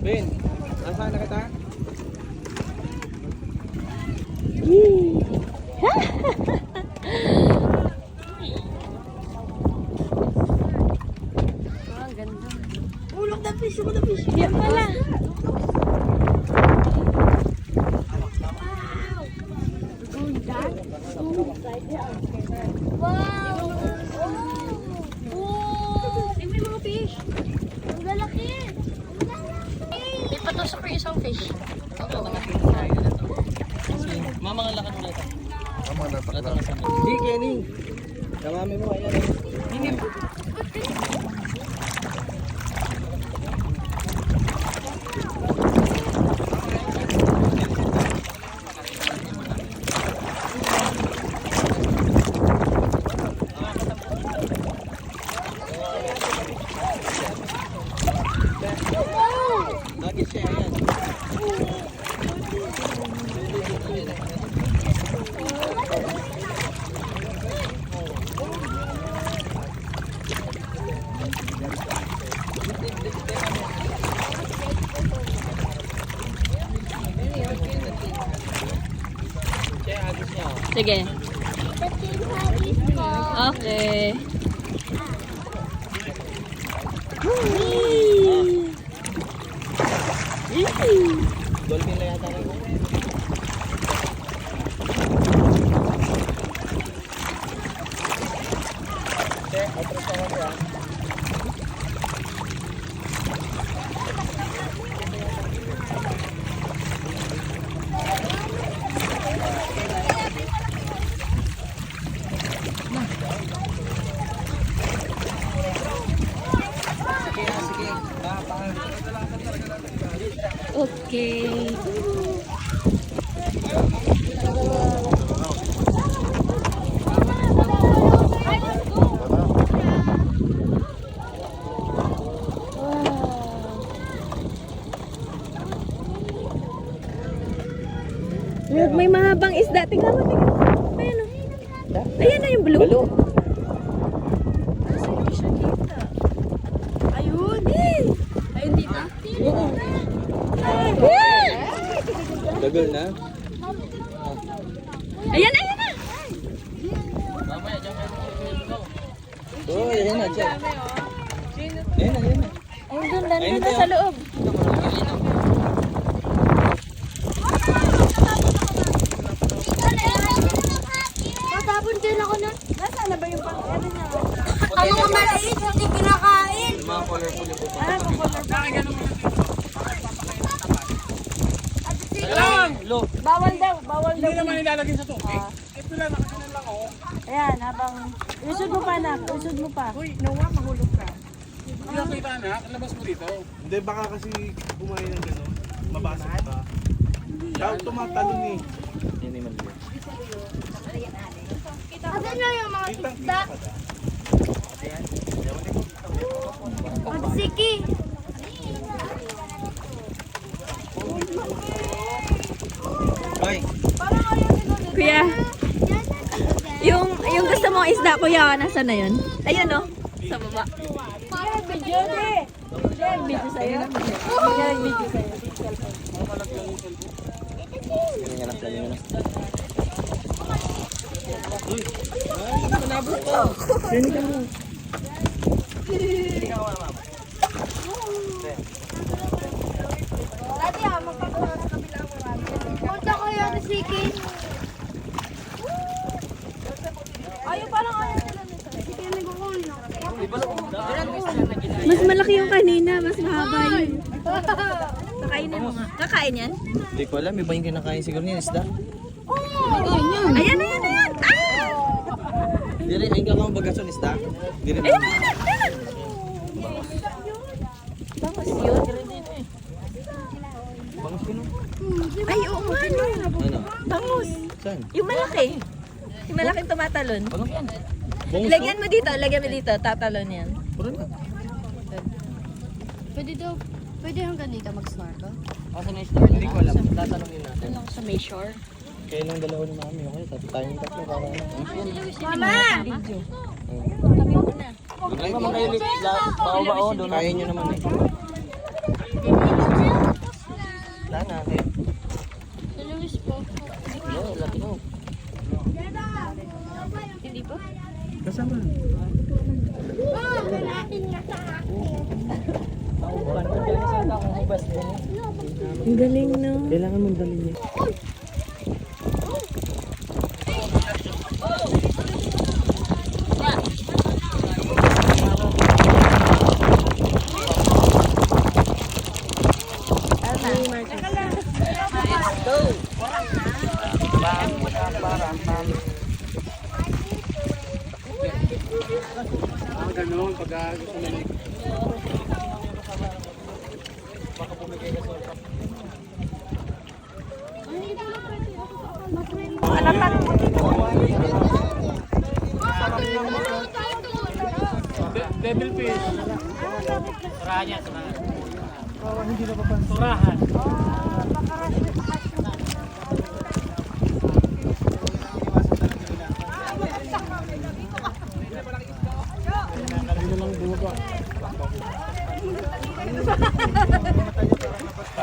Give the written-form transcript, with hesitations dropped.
Ben, nasaan na kita? Ganda. Look the fish, look the fish. Yan pala. Wow! Wow! May mga fish. Ang lalaki. May patusok yung isang fish. Mama nga lakan mo dito. Tama na, takla. Di, Kenny. Kamami mo, ayan. Hindi. Lagi siya, ayan. Sige. Okay. Dolphin na yata rin. Atras na kami ah. Sige. Okay. May mahabang isda. Tingnan mo, tingnan mo. Ayan o. Ayan na yung blue. Balo. Hindi siya kita. Ayun. Ayun dito. Dagal na. Ayan, ayan na. Mamaya, dyan kayo. Oh, ayan na, dyan. Ayan na. Ayun doon, nandun na sa loob. Matapon din ako na. Nasaan na ba yung pang-ano niya? Ang mga maliit, hindi kinakain. Yung mga colorful yung pupunta. Lo. Bawal daw, bawal daw. Hindi naman ilalagay sa tubig. Ito lang, nakakanan lang ako. Ayan, habang... Usod mo pa, anak. Usod mo pa. Uy, nawa, mahulog ka. Hindi lang kita anak, labas mo dito. Hindi, baka kasi kumain ng gano'n. Mabasag pa. Daw tumatalon eh. Yan yung maliit. Asan na yung mga isda? Magsiki. Hoy, Kuya, yung gusto mong isda, kuya, nasaan na yun? Ayun, no? Sa baba. Video sa'yo. Video sa'yo. yan yung anak lang yun. Uy, manabot ko. Sino ka mo? Dati magpapagawa sa kabila mo marami. Punta ko yung siki. Ayaw, parang ayaw nila nito. Sige, nagkukunin ako. Mas malaki yung kanina, mas mahaba yun. Kakainin mo nga. Kakain yan? Hindi ko alam, iba yung kinakain siguro niya, isda. Ayan, ayan, ayan! Ah! Di rin, ayun ka kang bagason, isda. Di rin. Ayan, ayan, ayan! Bangus yun. Bangus yun, oh. Ay, oo, ano? Ano? Bangus. Saan? Yung malaki. Yung malaking tumatalon. Bangus yan. Bangus Lagyan mo dito, tatalon yan. Puro na. Pwede hanggang dito mag-snorkel? Asa na isda? Hindi ko alam. Tatanungin natin. Lang sa may shore. Kaya nang dalawa ni mami, okay? Tayong tatlo para ano. Mama! Video. Oo. Tabi mo na. Huwag kayo mag-ilit. Bao-bao, doon. Kaya nyo naman eh. Ang galing, no? Kailangan mong dalhin niya. Ganun, pag gusto mo yung devil fish. Surahan. Surahan.